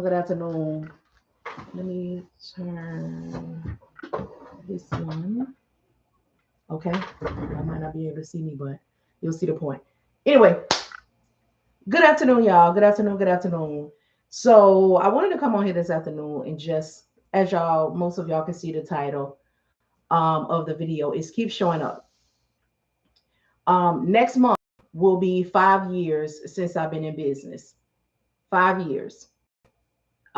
good afternoon. Let me turn this one. Okay. I might not be able to see me, but you'll see the point. Anyway, good afternoon, y'all. Good afternoon. Good afternoon. So I wanted to come on here this afternoon and just, as y'all, most of y'all can see the title of the video is Keep Showing Up. Next month will be 5 years since I've been in business. 5 years.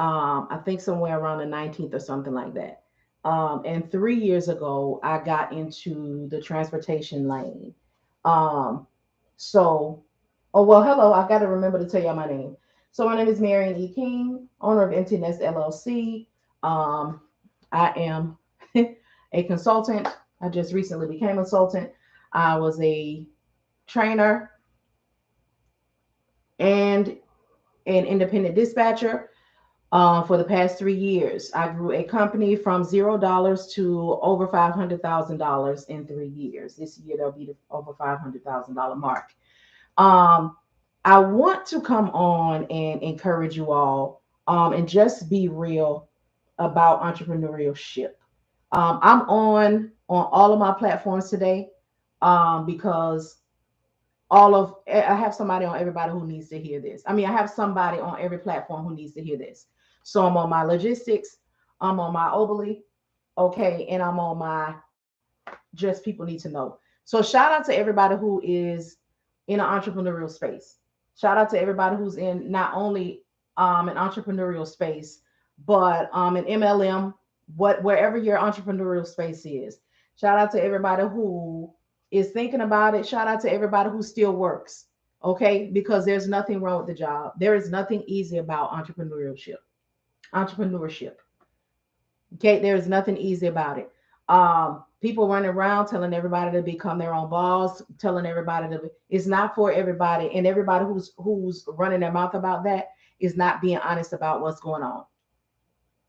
I think somewhere around the 19th or something like that. And 3 years ago, I got into the transportation lane. Um, so, oh, well, hello, I got to remember to tell y'all my name. So, my name is Marian E. King, owner of Empty Nest LLC. Um, I am a consultant. I just recently became a consultant. I was a trainer and an independent dispatcher. For the past 3 years, I grew a company from $0 to over $500,000 in 3 years. This year, there'll be the over $500,000 mark. Um, I want to come on and encourage you all and just be real about entrepreneurship. I'm on all of my platforms today because I have somebody on everybody who needs to hear this. I mean, I have somebody on every platform who needs to hear this. So I'm on my logistics, I'm on my Obly, okay, and I'm on my just people need to know. So shout out to everybody who is in an entrepreneurial space. Shout out to everybody who's in not only an entrepreneurial space, but an MLM, wherever your entrepreneurial space is. Shout out to everybody who is thinking about it. Shout out to everybody who still works. Okay, because there's nothing wrong with the job. There is nothing easy about entrepreneurship. Entrepreneurship. Okay, there's nothing easy about it. People running around telling everybody to become their own boss, telling everybody to. It's not for everybody, and everybody who's running their mouth about that is not being honest about what's going on.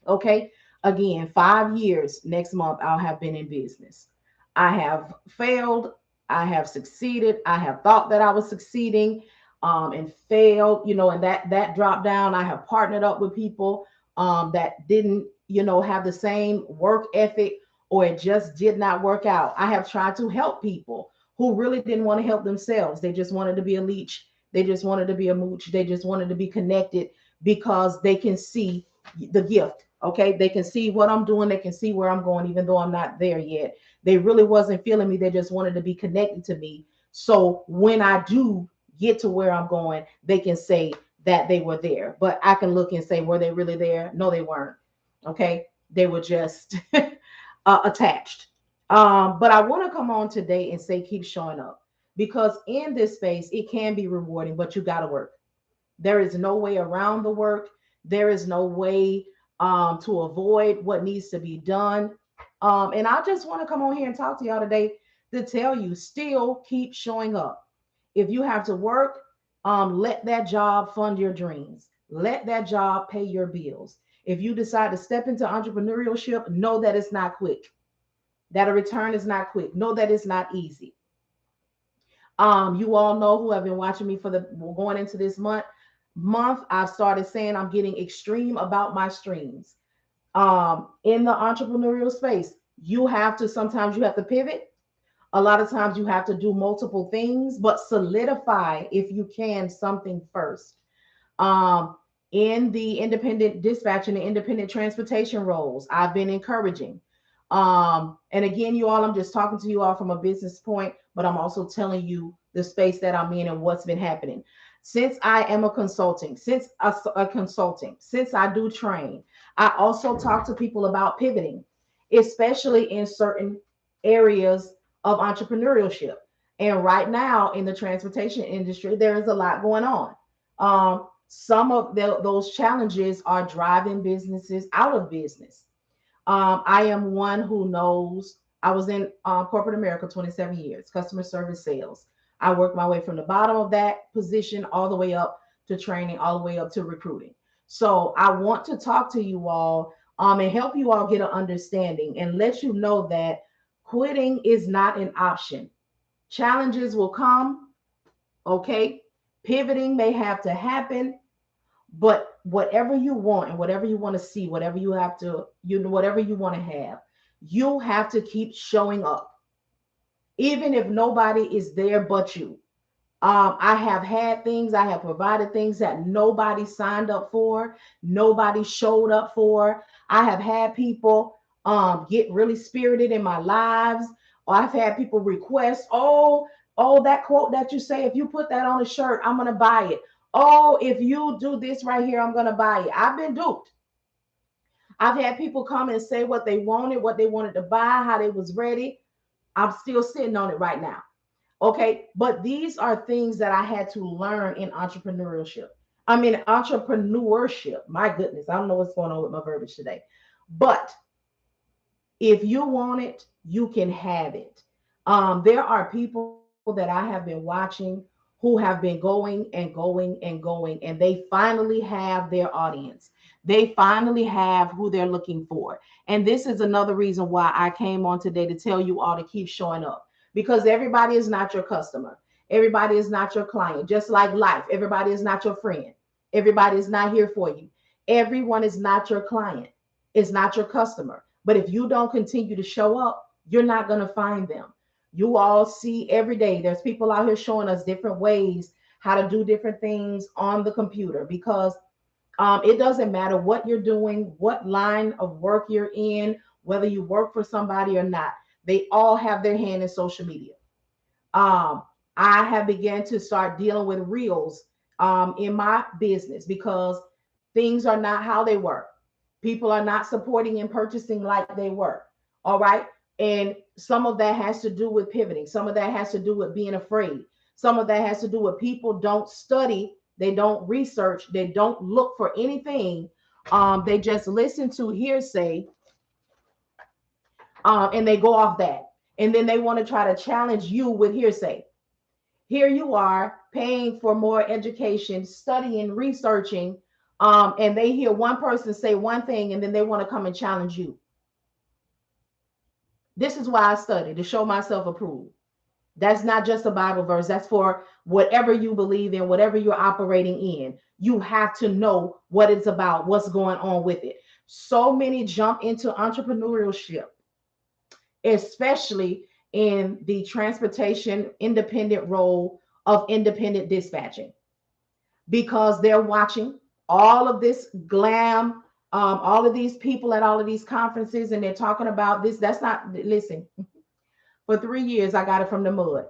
Okay, again, 5 years next month I'll have been in business. I have failed. I have succeeded. I have thought that I was succeeding, and failed. And that dropped down. I have partnered up with people that didn't have the same work ethic, or it just did not work out. I have tried to help people who really didn't want to help themselves. They just wanted to be a leech. They just wanted to be a mooch. They just wanted to be connected because they can see the gift. Okay. They can see what I'm doing. They can see where I'm going, even though I'm not there yet. They really wasn't feeling me. They just wanted to be connected to me. So when I do get to where I'm going, they can say that they were there. But I can look and say, were they really there? No, they weren't. Okay. They were just attached. But I want to come on today and say, keep showing up, because in this space, it can be rewarding, but you got to work. There is no way around the work. There is no way to avoid what needs to be done. And I just want to come on here and talk to y'all today to tell you, still keep showing up. If you have to work, let that job fund your dreams. Let that job pay your bills. If you decide to step into entrepreneurship, know that it's not quick, that a return is not quick. Know that it's not easy. You all know, who have been watching me for the going into this month, I've started saying I'm getting extreme about my streams. In the entrepreneurial space, sometimes you have to pivot. A lot of times you have to do multiple things, but solidify, if you can, something first. Um, in the independent dispatch and the independent transportation roles, I've been encouraging. And again, you all, I'm just talking to you all from a business point, but I'm also telling you the space that I'm in and what's been happening. Since I am a consulting, since I do train, I also talk to people about pivoting, especially in certain areas of entrepreneurship. And right now in the transportation industry, there is a lot going on. Some of those challenges are driving businesses out of business. I am one who knows. I was in corporate America 27 years, customer service sales. I worked my way from the bottom of that position all the way up to training, all the way up to recruiting. So I want to talk to you all and help you all get an understanding and let you know that quitting is not an option. Challenges will come, okay? Pivoting may have to happen, But whatever you want and whatever you want to see, whatever you have to, whatever you want to have, you have to keep showing up, even if nobody is there but you. I have had things, I have provided things that nobody signed up for, nobody showed up for. I have had people get really spirited in my lives. Or I've had people request, oh, that quote that you say, if you put that on a shirt, I'm gonna buy it. Oh, if you do this right here, I'm gonna buy it. I've been duped. I've had people come and say what they wanted to buy, how they was ready. I'm still sitting on it right now. Okay. But these are things that I had to learn in entrepreneurship. I mean, entrepreneurship. My goodness, I don't know what's going on with my verbiage today. But if you want it, you can have it. There are people that I have been watching who have been going and going and going, and they finally have their audience. They finally have who they're looking for. And this is another reason why I came on today to tell you all to keep showing up, because everybody is not your customer. Everybody is not your client. Just like life, everybody is not your friend. Everybody is not here for you. Everyone is not your client. It's not your customer. But if you don't continue to show up, you're not going to find them. You all see every day, there's people out here showing us different ways how to do different things on the computer, because it doesn't matter what you're doing, what line of work you're in, whether you work for somebody or not. They all have their hand in social media. Um, I have began to start dealing with reels in my business, because things are not how they were. People are not supporting and purchasing like they were. All right. And some of that has to do with pivoting. Some of that has to do with being afraid. Some of that has to do with people don't study, they don't research, they don't look for anything. They just listen to hearsay, and they go off that. And then they want to try to challenge you with hearsay. Here you are paying for more education, studying, researching, and they hear one person say one thing and then they want to come and challenge you. This is why I study, to show myself approved. That's not just a Bible verse. That's for whatever you believe in, whatever you're operating in. You have to know what it's about, what's going on with it. So many jump into entrepreneurship, especially in the transportation independent role of independent dispatching, because they're watching all of this glam, all of these people at all of these conferences, and they're talking about this. That's not, listen, for 3 years, I got it from the mud.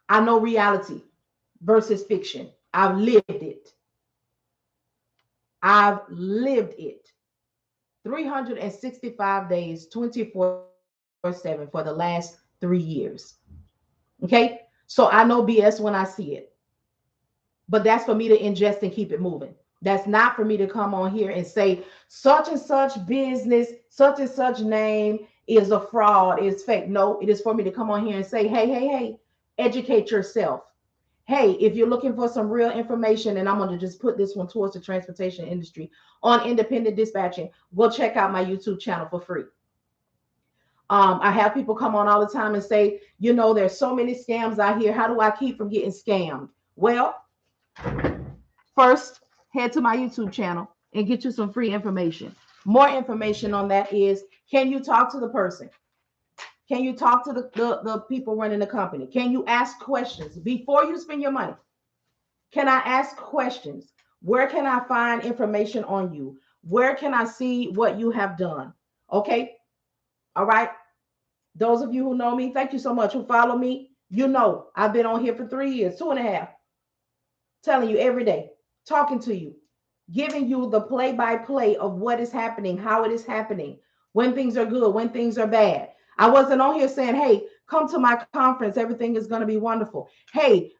I know reality versus fiction. I've lived it. I've lived it. 365 days, 24/7 for the last 3 years. Okay. So I know BS when I see it, but that's for me to ingest and keep it moving. That's not for me to come on here and say such and such business, such and such name is a fraud, is fake. No, it is for me to come on here and say, hey, hey, hey, educate yourself. Hey, if you're looking for some real information, and I'm going to just put this one towards the transportation industry on independent dispatching, go check out my YouTube channel for free. I have people come on all the time and say, there's so many scams out here. How do I keep from getting scammed? Well, first, head to my YouTube channel and get you some free information. More information on that is, can you talk to the person? Can you talk to the people running the company? Can you ask questions before you spend your money? Can I ask questions? Where can I find information on you? Where can I see what you have done? Okay. All right. Those of you who know me, thank you so much. Who follow me, I've been on here for 3 years, 2.5, telling you every day, talking to you, giving you the play by play of what is happening, how it is happening, when things are good, when things are bad. I wasn't on here saying, hey, come to my conference, everything is going to be wonderful. Hey,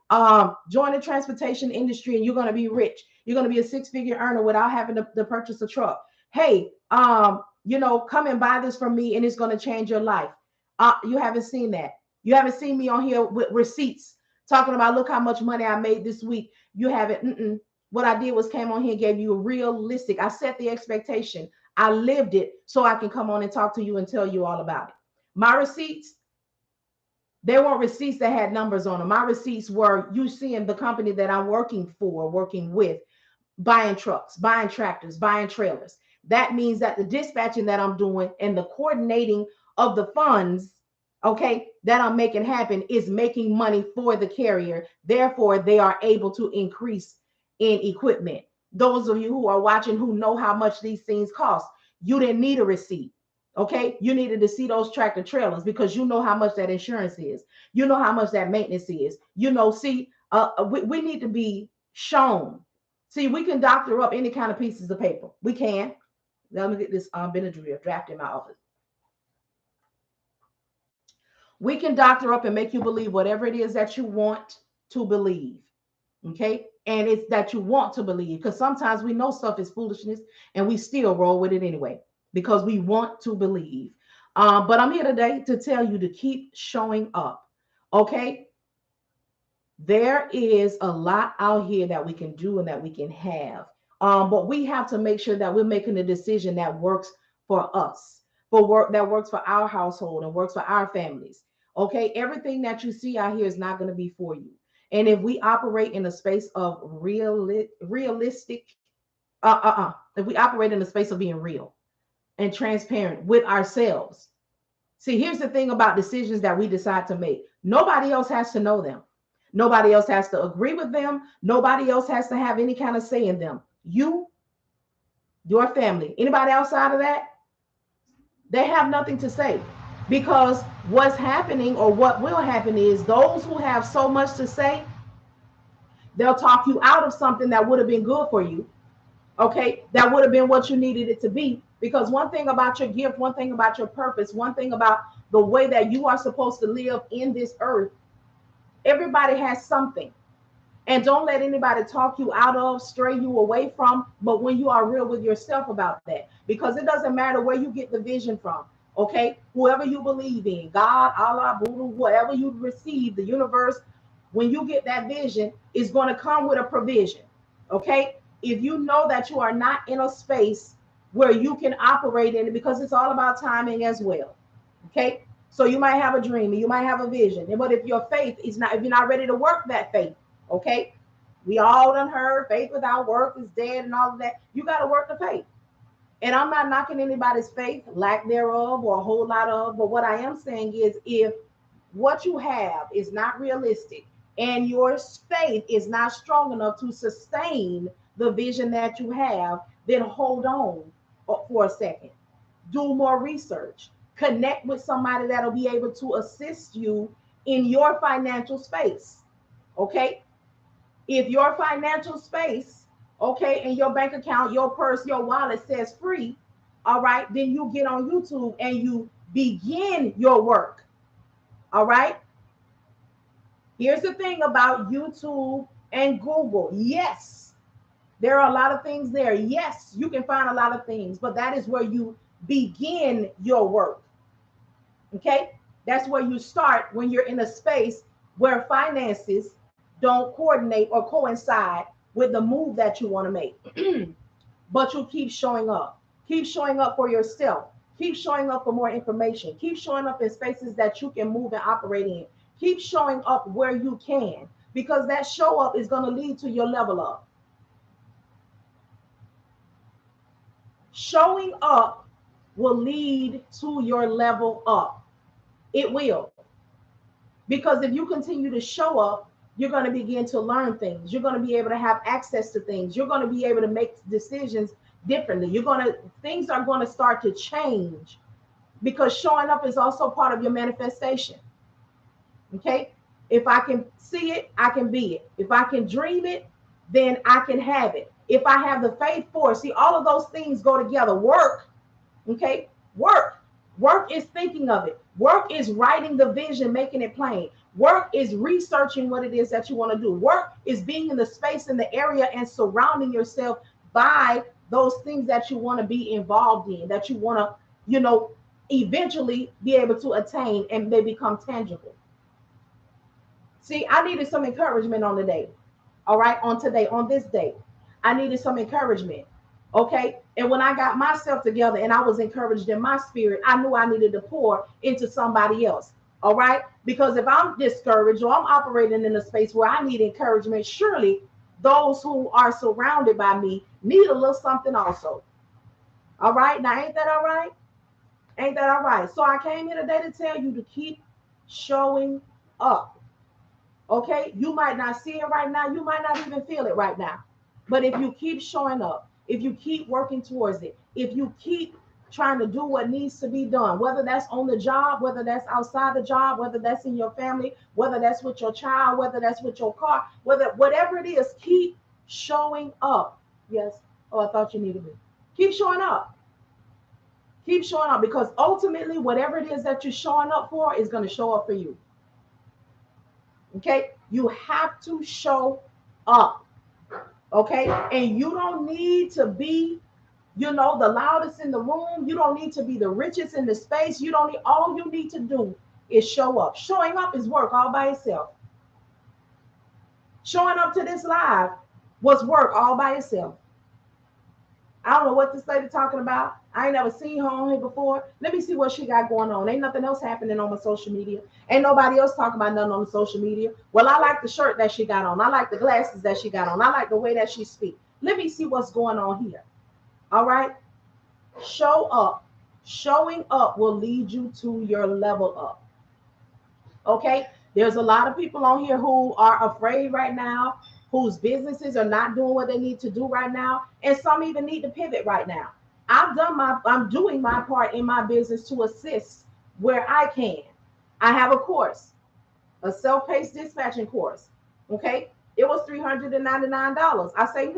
join the transportation industry and you're going to be rich. You're going to be a six-figure earner without having to purchase a truck. Hey, come and buy this from me and it's going to change your life. You haven't seen that. You haven't seen me on here with receipts talking about, look how much money I made this week. You haven't. What I did was came on here and gave you a realistic. I set the expectation. I lived it so I can come on and talk to you and tell you all about it. My receipts, They weren't receipts that had numbers on them. My receipts were you seeing the company that I'm working for, working with, buying trucks, buying tractors, buying trailers. That means that the dispatching that I'm doing and the coordinating of the funds, okay, that I'm making happen is making money for the carrier. Therefore, they are able to increase in equipment. Those of you who are watching who know how much these things cost, you didn't need a receipt. Okay, you needed to see those tractor trailers because you know how much that insurance is. You know how much that maintenance is. You know, see, we need to be shown. See, we can doctor up any kind of pieces of paper. We can. Let me get this Benadryl draft in my office. We can doctor up and make you believe whatever it is that you want to believe. Okay. And it's that you want to believe because sometimes we know stuff is foolishness and we still roll with it anyway because we want to believe. But I'm here today to tell you to keep showing up. Okay. There is a lot out here that we can do and that we can have. But we have to make sure that we're making a decision that works for us, for work that works for our household and works for our families. Okay, everything that you see out here is not going to be for you. And if we operate in a space of realistic, if we operate in a space of being real and transparent with ourselves, see, here's the thing about decisions that we decide to make. Nobody else has to know them. Nobody else has to agree with them. Nobody else has to have any kind of say in them. You, your family, anybody outside of that, they have nothing to say because what's happening or what will happen is those who have so much to say, they'll talk you out of something that would have been good for you. Okay, that would have been what you needed it to be. Because one thing about your gift, one thing about your purpose, one thing about the way that you are supposed to live in this earth, everybody has something. And don't let anybody talk you out of, stray you away from, but when you are real with yourself about that, because it doesn't matter where you get the vision from. Okay, whoever you believe in, God, Allah, Buddha, whatever you receive, the universe, when you get that vision, it's going to come with a provision. Okay, if you know that you are not in a space where you can operate in it, because it's all about timing as well. Okay, so you might have a dream, you might have a vision, but if your faith is not, if you're not ready to work that faith, okay, we all done heard faith without work is dead and all of that. You got to work the faith. And I'm not knocking anybody's faith, lack thereof, or a whole lot of, but what I am saying is if what you have is not realistic and your faith is not strong enough to sustain the vision that you have, then hold on for a second. Do more research. Connect with somebody that'll be able to assist you in your financial space. Okay? If your financial space, okay, and your bank account, your purse, your wallet says free, all right, then you get on YouTube and you begin your work. All right. Here's the thing about YouTube and Google. Yes, there are a lot of things there. Yes, you can find a lot of things, but that is where you begin your work. Okay. That's where you start when you're in a space where finances don't coordinate or coincide with the move that you want to make. But you keep showing up. Keep showing up for yourself. Keep showing up for more information. Keep showing up in spaces that you can move and operate in. Keep showing up where you can, because that show up is going to lead to your level up. Showing up will lead to your level up. It will. Because if you continue to show up, you're going to begin to learn things. You're going to be able to have access to things. You're going to be able to make decisions differently. Things are going to start to change because showing up is also part of your manifestation. Okay. If I can see it, I can be it. If I can dream it, then I can have it. If I have the faith for it, see, all of those things go together. Work. Okay. Work is thinking of it. Work is writing the vision, making it plain. Work is researching what it is that you want to do. Work is being in the space, in the area, and surrounding yourself by those things that you want to be involved in, that you want to, eventually be able to attain and they become tangible. See, I needed some encouragement on the day. All right, on this day, I needed some encouragement. Okay. And when I got myself together and I was encouraged in my spirit, I knew I needed to pour into somebody else. All right. Because if I'm discouraged or I'm operating in a space where I need encouragement, surely those who are surrounded by me need a little something also. All right. Now, ain't that all right? Ain't that all right? So I came here today to tell you to keep showing up. Okay. You might not see it right now. You might not even feel it right now. But if you keep showing up, if you keep working towards it, if you keep trying to do what needs to be done, whether that's on the job, whether that's outside the job, whether that's in your family, whether that's with your child, whether that's with your car, whether whatever it is, keep showing up. Yes. Oh, I thought you needed me. Keep showing up. Keep showing up because ultimately, whatever it is that you're showing up for is going to show up for you. Okay. You have to show up. Okay. And you don't need to be, the loudest in the room. You don't need to be the richest in the space. You don't need, all you need to do is show up. Showing up is work all by itself. Showing up to this live was work all by itself. I don't know what this lady talking about. I ain't never seen her on here before. Let me see what she got going on. Ain't nothing else happening on my social media. Ain't nobody else talking about nothing on the social media. Well, I like the shirt that she got on. I like the glasses that she got on. I like the way that she speaks. Let me see what's going on here. All right. Show up. Showing up will lead you to your level up. Okay. There's a lot of people on here who are afraid right now, whose businesses are not doing what they need to do right now. And some even need to pivot right now. I'm doing my part in my business to assist where I can. I have a course, a self-paced dispatching course. Okay. It was $399. I say,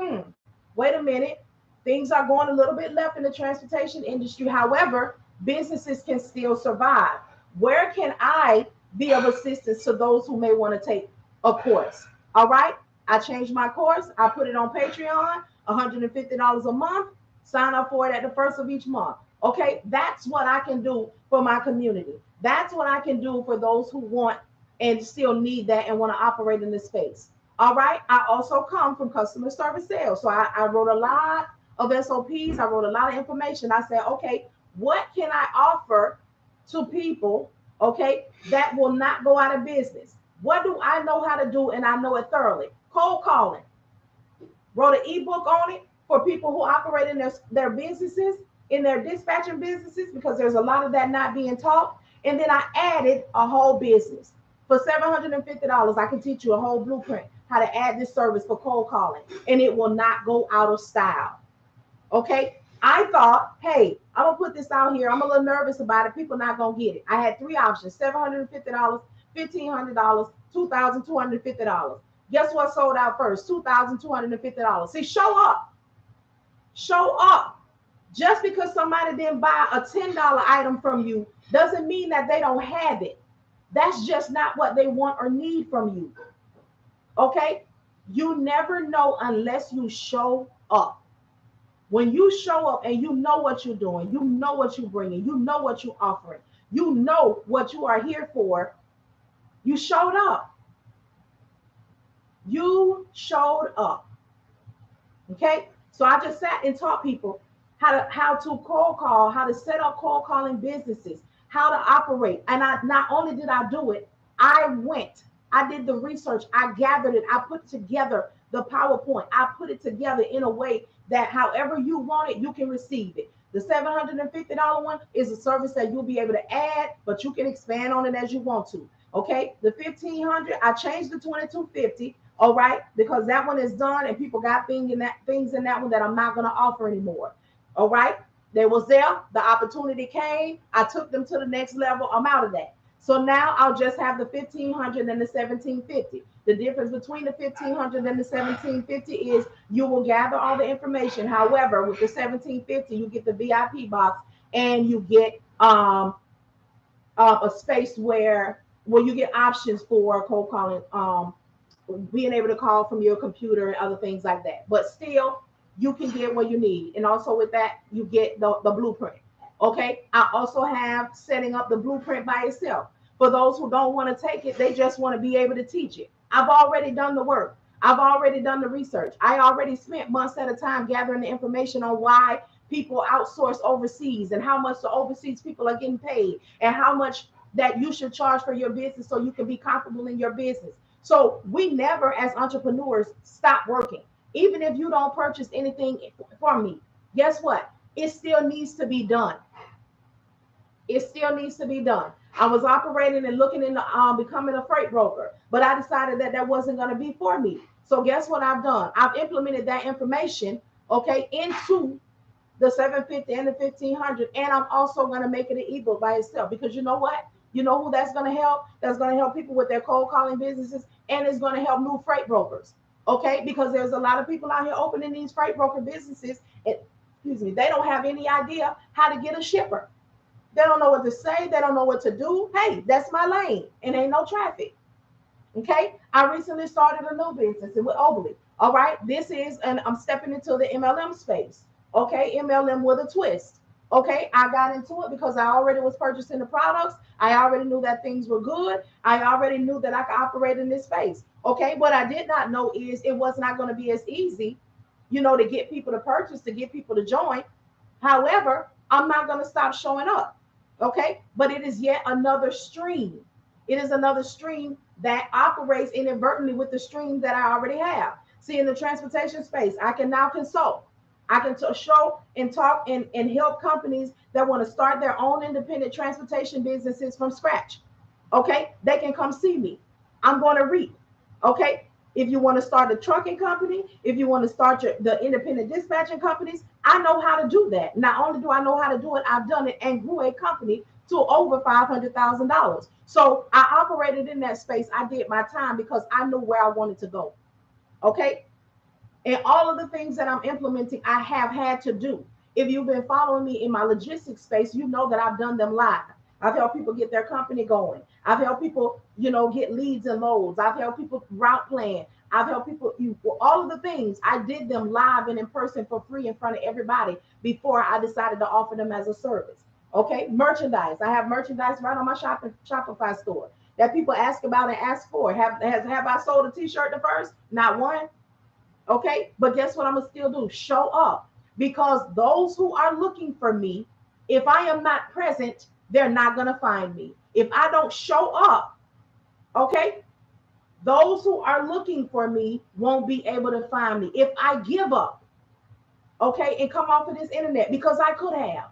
wait a minute. Things are going a little bit left in the transportation industry. However, businesses can still survive. Where can I be of assistance to those who may want to take a course? All right. I changed my course. I put it on Patreon, $150 a month. Sign up for it at the first of each month. Okay. That's what I can do for my community. That's what I can do for those who want and still need that and want to operate in this space. All right. I also come from customer service sales. So I wrote a lot of SOPs. I wrote a lot of information. I said, okay, what can I offer to people, okay, that will not go out of business? What do I know how to do and I know it thoroughly? Cold calling. Wrote an ebook on it for people who operate in their businesses, in their dispatching businesses, because there's a lot of that not being taught. And then I added a whole business. For $750, I can teach you a whole blueprint how to add this service for cold calling, and it will not go out of style. Okay. I thought, hey, I'm gonna put this out here. I'm a little nervous about it. People not gonna get it. I had three options: $750, $1,500, $2,250. Guess what sold out first? $2,250. See, show up. Show up. Just because somebody didn't buy a $10 item from you doesn't mean that they don't have it. That's just not what they want or need from you. Okay. You never know unless you show up. When you show up and you know what you're doing, you know what you're bringing, you know what you're offering, you know what you are here for, you showed up. You showed up. Okay. So I just sat and taught people how to cold call, how to set up cold calling businesses, how to operate. And I not only did I do it, I did the research, I gathered it, I put together the PowerPoint, I put it together in a way that however you want it, you can receive it. The $750 one is a service that you'll be able to add, but you can expand on it as you want to. Okay. The 1500, I changed the 2250. All right, because that one is done and people got things in that one that I'm not going to offer anymore. All right. They was there, the opportunity came, I took them to the next level. I'm out of that. So now I'll just have the 1500 and the 1750. The difference between the 1500 and the 1750 is you will gather all the information. However, with the 1750, you get the VIP box and you get a space where you get options for cold calling, being able to call from your computer and other things like that. But still, you can get what you need. And also with that, you get the blueprint. Okay. I also have setting up the blueprint by itself. For those who don't want to take it, they just want to be able to teach it. I've already done the work. I've already done the research. I already spent months at a time gathering the information on why people outsource overseas and how much the overseas people are getting paid and how much that you should charge for your business so you can be comfortable in your business. So we never, as entrepreneurs, stop working. Even if you don't purchase anything from me, guess what? It still needs to be done. It still needs to be done. I was operating and looking into becoming a freight broker, but I decided that that wasn't going to be for me. So guess what I've done? I've implemented that information, okay, into the 750 and the 1500, and I'm also going to make it an ebook by itself, because you know what? You know who that's going to help? That's going to help people with their cold calling businesses, and it's going to help new freight brokers. Okay, because there's a lot of people out here opening these freight broker businesses, and excuse me, they don't have any idea how to get a shipper. They don't know what to say. They don't know what to do. Hey, that's my lane, and ain't no traffic. Okay. I recently started a new business with Oberly. All right. This is, and I'm stepping into the MLM space. Okay. MLM with a twist. Okay. I got into it because I already was purchasing the products. I already knew that things were good. I already knew that I could operate in this space. Okay. What I did not know is it was not going to be as easy, to get people to purchase, to get people to join. However, I'm not going to stop showing up. Okay. But it is yet another stream. It is another stream that operates inadvertently with the stream that I already have. See, in the transportation space, I can now consult. I can show and talk and help companies that want to start their own independent transportation businesses from scratch. Okay. They can come see me. I'm going to reap. Okay. If you want to start a trucking company, if you want to start the independent dispatching companies, I know how to do that. Not only do I know how to do it, I've done it and grew a company to over $500,000. So I operated in that space. I did my time because I knew where I wanted to go. Okay. And all of the things that I'm implementing, I have had to do. If you've been following me in my logistics space, you know that I've done them live. I've helped people get their company going. I've helped people, get leads and loads. I've helped people route plan. I've helped people, all of the things. I did them live and in person for free in front of everybody before I decided to offer them as a service. Okay, merchandise. I have merchandise right on my Shopify store that people ask about and ask for. Have I sold a T-shirt the first? Not one. Okay, but guess what I'm gonna still do? Show up, because those who are looking for me, if I am not present, they're not gonna find me. If I don't show up, okay, those who are looking for me won't be able to find me. If I give up, okay, and come off of this internet, because I could have.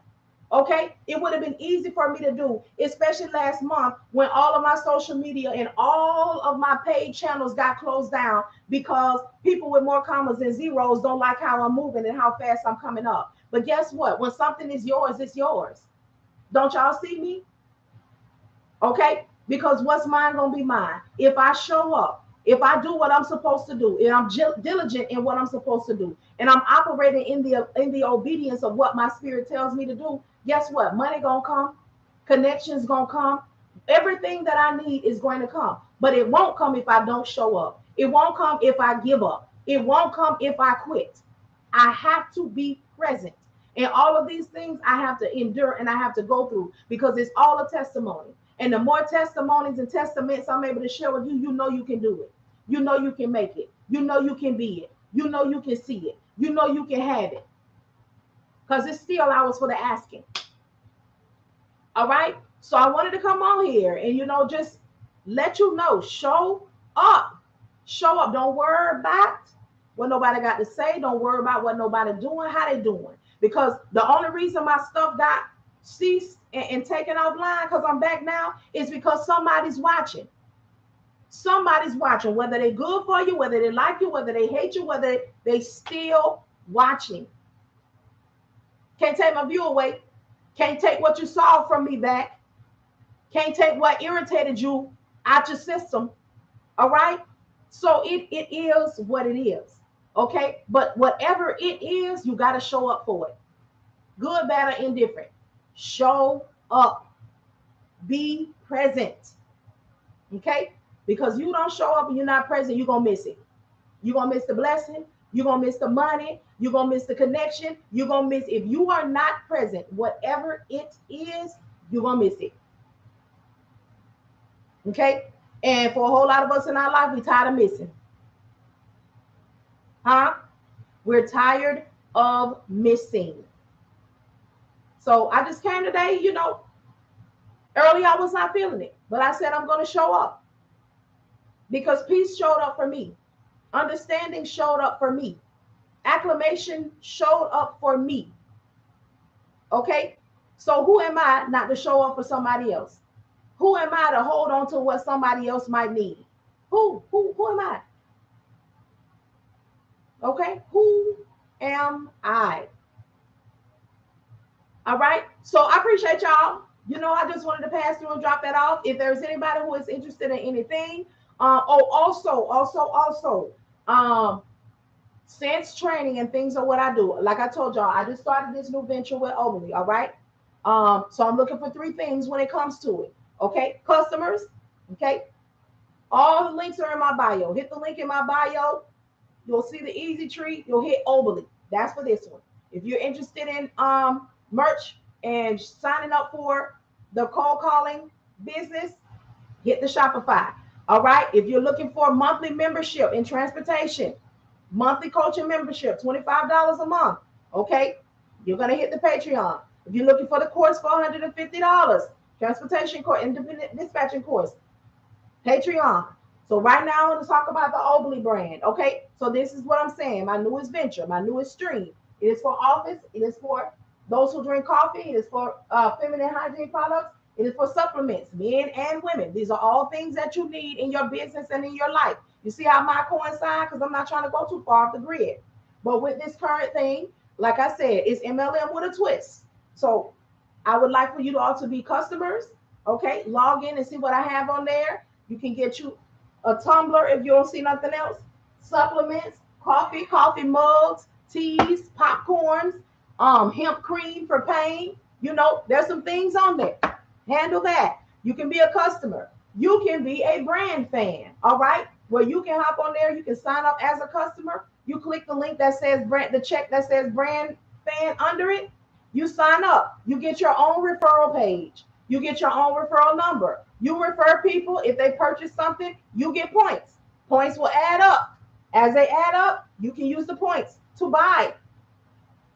Okay, it would have been easy for me to do, especially last month when all of my social media and all of my paid channels got closed down because people with more commas than zeros don't like how I'm moving and how fast I'm coming up. But guess what? When something is yours, it's yours. Don't y'all see me? Okay, because what's mine gonna be mine. If I show up, if I do what I'm supposed to do, and I'm diligent in what I'm supposed to do, and I'm operating in the obedience of what my spirit tells me to do, guess what? Money gonna come, connections gonna come, everything that I need is going to come. But it won't come if I don't show up. It won't come if I give up. It won't come if I quit. I have to be present. And all of these things I have to endure and I have to go through, because it's all a testimony. And the more testimonies and testaments I'm able to share with you, you know you can do it. You know you can make it. You know you can be it. You know you can see it. You know you can have it. Because it's still ours for the asking. All right. So I wanted to come on here and, just let you know, show up. Show up. Don't worry about what nobody got to say. Don't worry about what nobody doing, how they doing. Because the only reason my stuff got ceased and taken offline, because I'm back now, is because somebody's watching. Somebody's watching, whether they're good for you, whether they like you, whether they hate you, whether they still watching. Can't take my view away. Can't take what you saw from me back. Can't take what irritated you out your system. All right. So it is what it is. Okay. But whatever it is, you got to show up for it. Good, bad, or indifferent. Show up. Be present. Okay. Because you don't show up and you're not present, you're going to miss it. You're going to miss the blessing. You're going to miss the money. You're going to miss the connection. You're going to miss, if you are not present, whatever it is, you're going to miss it. Okay? And for a whole lot of us in our life, we're tired of missing. Huh? We're tired of missing. So I just came today, Early, I was not feeling it, but I said, I'm going to show up because peace showed up for me. Understanding showed up for me. Acclamation showed up for me. Okay? So who am I not to show up for somebody else? Who am I to hold on to what somebody else might need? Who am I? Okay? Who am I? All right. So I appreciate y'all. I just wanted to pass through and drop that off. If there's anybody who is interested in anything, also, um, sense training and things are what I do. Like I told y'all, I just started this new venture with Oberly. All right. So I'm looking for three things when it comes to it. Okay, customers. Okay, all the links are in my bio. Hit the link in my bio. You'll see the easy tree. You'll hit Oberly. That's for this one. If you're interested in merch and signing up for the cold calling business, hit the Shopify. All right. If you're looking for a monthly membership in transportation, monthly coaching membership, $25 a month. Okay. You're going to hit the Patreon. If you're looking for the course for $150, transportation course, independent dispatching course, Patreon. So right now I want to talk about the Oberly brand. Okay. So this is what I'm saying. My newest venture, my newest stream. It is for office. It is for those who drink coffee. It is for feminine hygiene products. It is for supplements, men and women. These are all things that you need in your business and in your life. You see how mine coincide? Because I'm not trying to go too far off the grid. But with this current thing, like I said, it's MLM with a twist. So I would like for you all to be customers. Okay, log in and see what I have on there. You can get you a tumbler if you don't see nothing else, supplements, coffee mugs, teas, popcorns, hemp cream for pain. There's some things on there. Handle that. You can be a customer. You can be a brand fan. All right, where you can hop on there. You can sign up as a customer. You click the link that says brand, the check that says brand fan under it. You sign up. You get your own referral page. You get your own referral number. You refer people. If they purchase something, you get points. Points will add up. As they add up, you can use the points to buy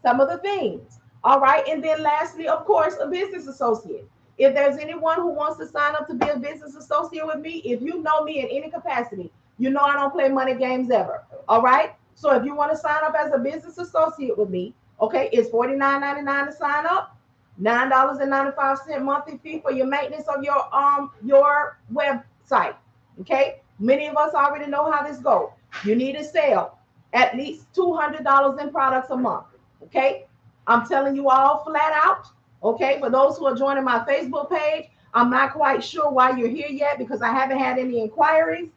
some of the things. All right. And then lastly, of course, a business associate. If there's anyone who wants to sign up to be a business associate with me, if you know me in any capacity, you know I don't play money games ever. All right. So if you want to sign up as a business associate with me, okay, it's $49.99 to sign up. $9.95 monthly fee for your maintenance of your website. Okay. Many of us already know how this goes. You need to sell at least $200 in products a month. Okay. I'm telling you all flat out. Okay. For those who are joining my Facebook page, I'm not quite sure why you're here yet because I haven't had any inquiries.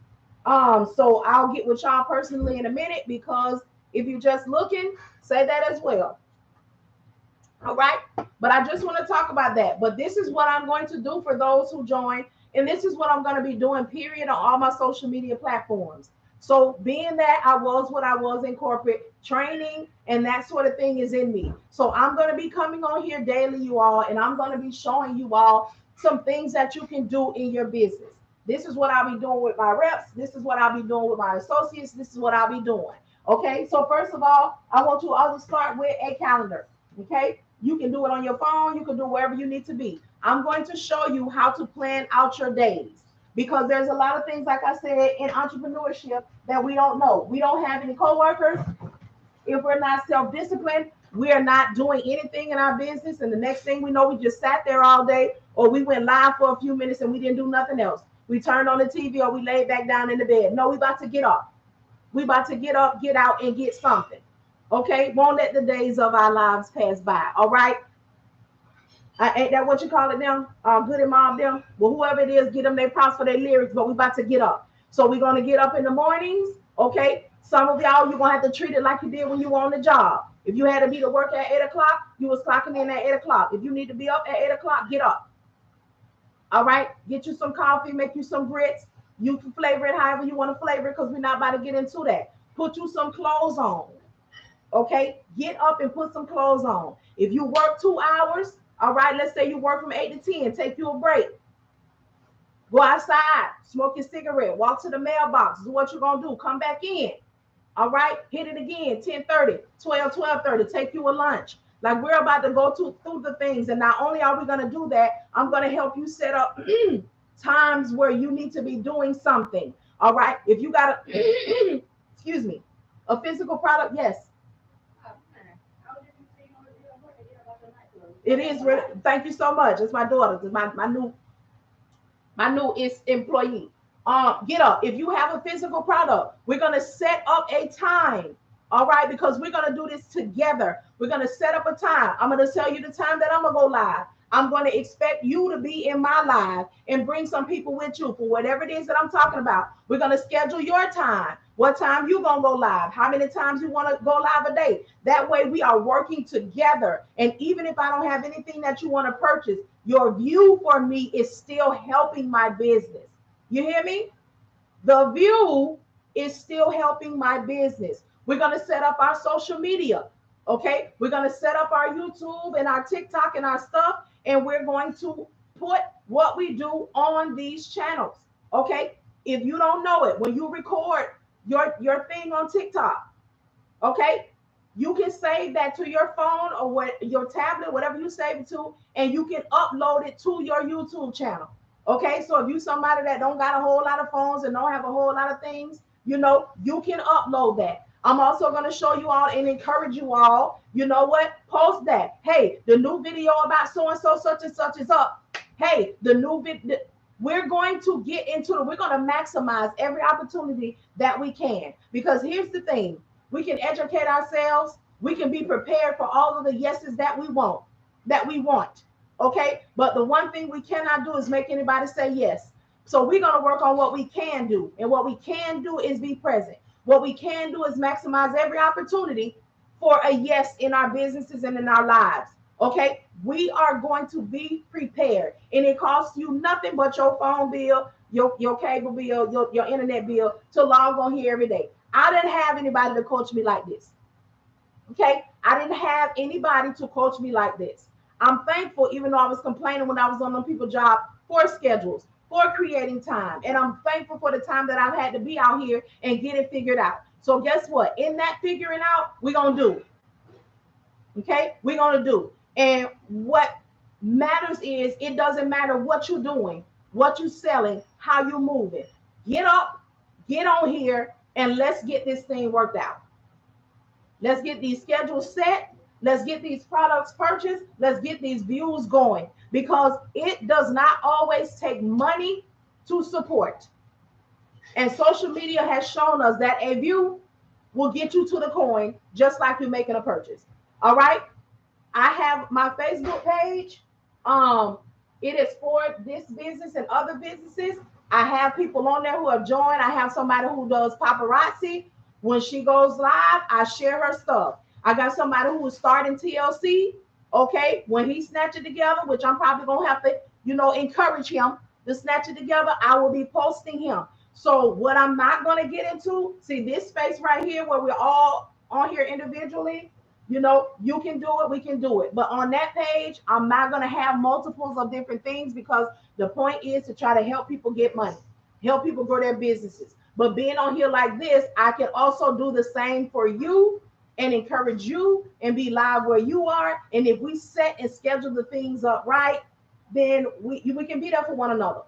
So I'll get with y'all personally in a minute because if you're just looking, say that as well. All right. But I just want to talk about that. But this is what I'm going to do for those who join. And this is what I'm going to be doing, period, on all my social media platforms. So being that I was what I was in corporate, training and that sort of thing is in me. So I'm going to be coming on here daily, you all, and I'm going to be showing you all some things that you can do in your business. This is what I'll be doing with my reps. This is what I'll be doing with my associates. This is what I'll be doing. Okay. So first of all, I want you all to start with a calendar. Okay. You can do it on your phone. You can do wherever you need to be. I'm going to show you how to plan out your days because there's a lot of things, like I said, in entrepreneurship that we don't know. We don't have any coworkers. If we're not self-disciplined, we are not doing anything in our business. And the next thing we know, we just sat there all day or we went live for a few minutes and we didn't do nothing else. We turned on the TV or we laid back down in the bed. No, we about to get up. We about to get up, get out, and get something. Okay, won't let the days of our lives pass by. All right. Ain't that what you call it now? Good and mom them. Well, whoever it is, get them their props for their lyrics, but we about to get up. So we're gonna get up in the mornings. Okay. Some of y'all, you're gonna have to treat it like you did when you were on the job. If you had to be to work at 8 o'clock, you was clocking in at 8 o'clock. If you need to be up at 8 o'clock, get up. All right. Get you some coffee, make you some grits. You can flavor it however you want to flavor it because we're not about to get into that. Put you some clothes on. Okay, get up and put some clothes on. If you work 2 hours, all right, let's say you work from 8 to 10, take you a break. Go outside, smoke your cigarette, walk to the mailbox. This is what you're going to do. Come back in. All right, hit it again, 10:30, 12:30, take you a lunch. Like we're about to go through the things. And not only are we going to do that, I'm going to help you set up times where you need to be doing something. All right. If you got a, excuse me, a physical product, yes. It is really, thank you so much. It's my daughter. It's my new is employee. Get up. If you have a physical product, we're gonna set up a time. All right, because we're gonna do this together. We're gonna set up a time. I'm gonna tell you the time that I'm gonna go live. I'm gonna expect you to be in my live and bring some people with you for whatever it is that I'm talking about. We're gonna schedule your time. What time you gonna go live? How many times you want to go live a day? That way we are working together. And even if I don't have anything that you want to purchase, your view for me is still helping my business. You hear me? The view is still helping my business. We're going to set up our social media. Okay. We're going to set up our YouTube and our TikTok and our stuff. And we're going to put what we do on these channels. Okay. If you don't know it, when you record your thing on TikTok, okay, you can save that to your phone or what your tablet, whatever you save it to, and you can upload it to your YouTube channel. Okay, so if you somebody that don't got a whole lot of phones and don't have a whole lot of things, you can upload that. I'm also going to show you all and encourage you all, you know what, post that. Hey, the new video about so and so such and such is up. Hey, the new video, we're going to get into it. We're going to maximize every opportunity that we can, because here's the thing: we can educate ourselves. We can be prepared for all of the yeses that we want. Okay. But the one thing we cannot do is make anybody say yes. So we're going to work on what we can do. And what we can do is be present. What we can do is maximize every opportunity for a yes in our businesses and in our lives. Okay. We are going to be prepared. And it costs you nothing but your phone bill, your cable bill, your internet bill to log on here every day. I didn't have anybody to coach me like this. Okay. I didn't have anybody to coach me like this. I'm thankful, even though I was complaining when I was on them people's job, for schedules, for creating time. And I'm thankful for the time that I've had to be out here and get it figured out. So guess what? In that figuring out, we're going to do. Okay. We're going to do. And what matters is it doesn't matter what you're doing, what you're selling, how you're moving. Get up, get on here, and let's get this thing worked out. Let's get these schedules set. Let's get these products purchased. Let's get these views going, because it does not always take money to support. And social media has shown us that a view will get you to the coin, just like you're making a purchase. All right. I have my Facebook page. It is for this business and other businesses. I have people on there who have joined. I have somebody who does paparazzi. When she goes live, I share her stuff. I got somebody who is starting TLC. Okay, when he snatch it together, which I'm probably gonna have to, encourage him to snatch it together, I will be posting him. So what I'm not gonna get into, see this space right here where we're all on here individually, you can do it, we can do it. But on that page, I'm not gonna have multiples of different things, because the point is to try to help people get money, help people grow their businesses. But being on here like this, I can also do the same for you and encourage you and be live where you are. And if we set and schedule the things up right, then we can be there for one another.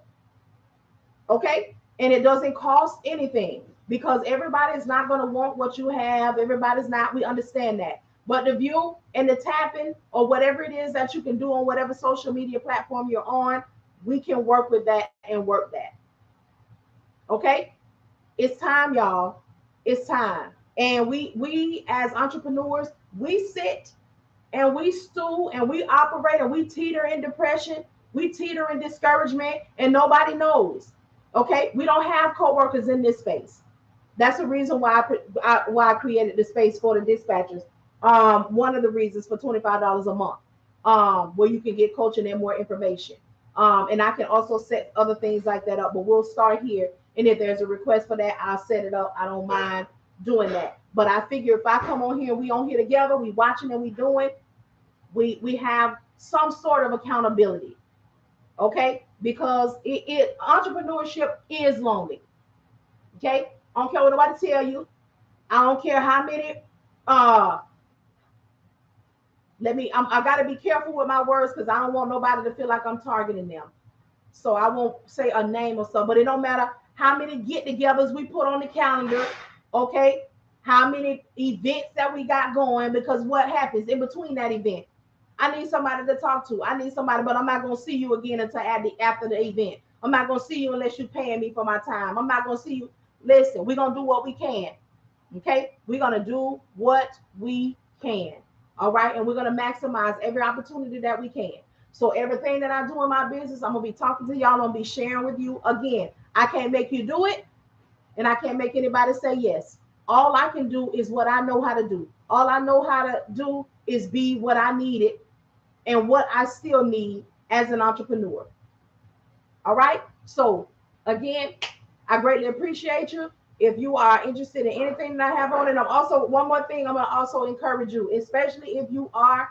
Okay. And it doesn't cost anything, because everybody's not going to want what you have. Everybody's not. We understand that. But the view and the tapping or whatever it is that you can do on whatever social media platform you're on, we can work with that and work that. Okay. It's time, y'all. It's time. And we as entrepreneurs, we sit and we stew and we operate and we teeter in depression, we teeter in discouragement, and nobody knows. Okay, we don't have coworkers in this space. That's the reason why I created the space for the dispatchers. One of the reasons for $25 a month, where you can get coaching and more information. And I can also set other things like that up, but we'll start here. And if there's a request for that, I'll set it up. I don't mind doing that. But I figure if I come on here, we on here together, we watching and we doing, we have some sort of accountability. Okay, because entrepreneurship is lonely. Okay, I don't care what nobody tell you. I don't care how many I got to be careful with my words because I don't want nobody to feel like I'm targeting them. So I won't say a name or so, but it don't matter how many get-togethers we put on the calendar, okay? How many events that we got going, because what happens in between that event? I need somebody to talk to. I need somebody, but I'm not gonna see you again until after the event. I'm not gonna see you unless you're paying me for my time. I'm not gonna see you. Listen, we're gonna do what we can. Okay, we're gonna do what we can. All right, and we're gonna maximize every opportunity that we can. So everything that I do in my business, I'm gonna be talking to y'all. I'm gonna be sharing with you. Again, I can't make you do it, and I can't make anybody say yes. All I can do is what I know how to do. All I know how to do is be what I needed and what I still need as an entrepreneur. All right. So again, I greatly appreciate you. If you are interested in anything that I have on, and I'm also one more thing, I'm gonna also encourage you, especially if you are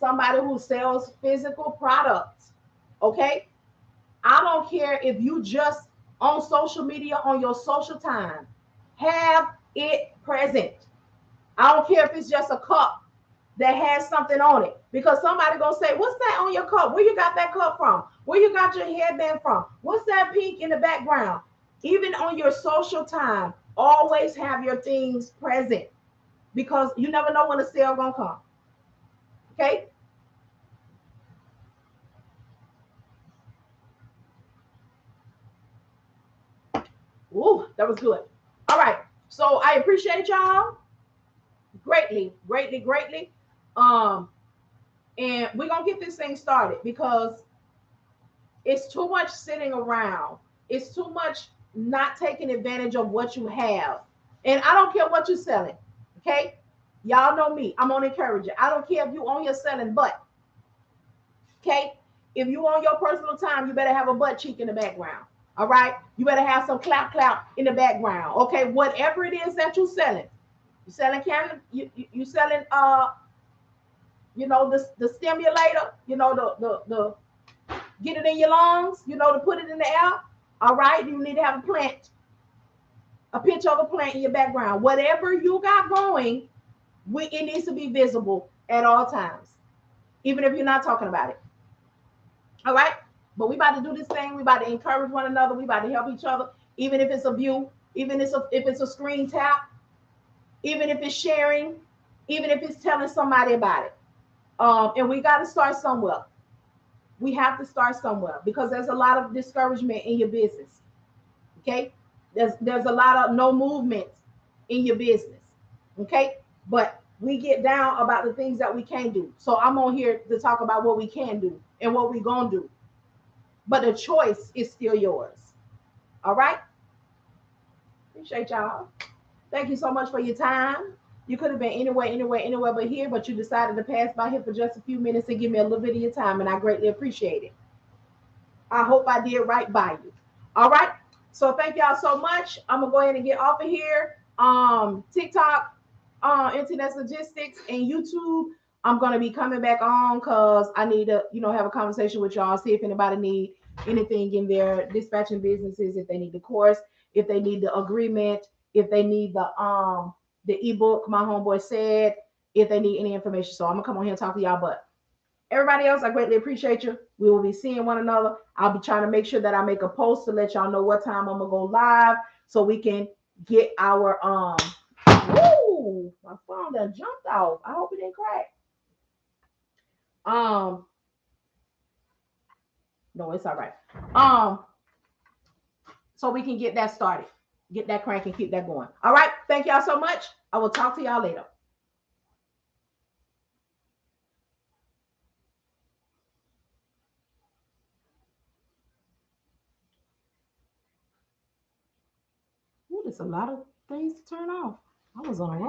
somebody who sells physical products. Okay, I don't care if you just on social media on your social time, have it present. I don't care if it's just a cup that has something on it, because somebody gonna say, "What's that on your cup? Where you got that cup from? Where you got your headband from? What's that pink in the background?" Even on your social time, always have your things present, because you never know when the sale gonna come. Okay. Ooh, that was good. All right. So I appreciate y'all greatly, greatly, greatly. Um, and we're gonna get this thing started because it's too much sitting around. It's too much not taking advantage of what you have. And I don't care what you're selling. Okay. Y'all know me. I'm gonna encourage you. I don't care if you own your selling butt. Okay. If you own your personal time, you better have a butt cheek in the background. All right. You better have some clap clap in the background. Okay. Whatever it is that you're selling. You selling candy, you selling the stimulator, the get it in your lungs, to put it in the air. All right, you need to have a plant, a picture of a plant in your background. Whatever you got going, it needs to be visible at all times, even if you're not talking about it. All right, but we about to do this thing. We about to encourage one another. We about to help each other, even if it's a view, even if it's a screen tap, even if it's sharing, even if it's telling somebody about it. And we got to start somewhere. We have to start somewhere because there's a lot of discouragement in your business. Okay, there's a lot of no movement in your business. Okay, but we get down about the things that we can do. So I'm on here to talk about what we can do and what we gonna do. But the choice is still yours. All right. Appreciate y'all. Thank you so much for your time. You could have been anywhere but here, but you decided to pass by here for just a few minutes and give me a little bit of your time, and I greatly appreciate it. I hope I did right by you. All right. So thank y'all so much. I'm gonna go ahead and get off of here. TikTok, Internet Logistics, and YouTube. I'm gonna be coming back on because I need to, have a conversation with y'all, see if anybody need anything in their dispatching businesses, if they need the course, if they need the agreement, if they need the ebook, my homeboy said, if they need any information. So I'm gonna come on here and talk to y'all. But everybody else, I greatly appreciate you. We will be seeing one another. I'll be trying to make sure that I make a post to let y'all know what time I'm gonna go live so we can get our woo, my phone done jumped off. I hope it didn't crack. Um, no, it's all right. Um, so we can get that started, get that crank and keep that going. All right. Thank y'all so much. I will talk to y'all later. Ooh, there's a lot of things to turn off. I was on a roll.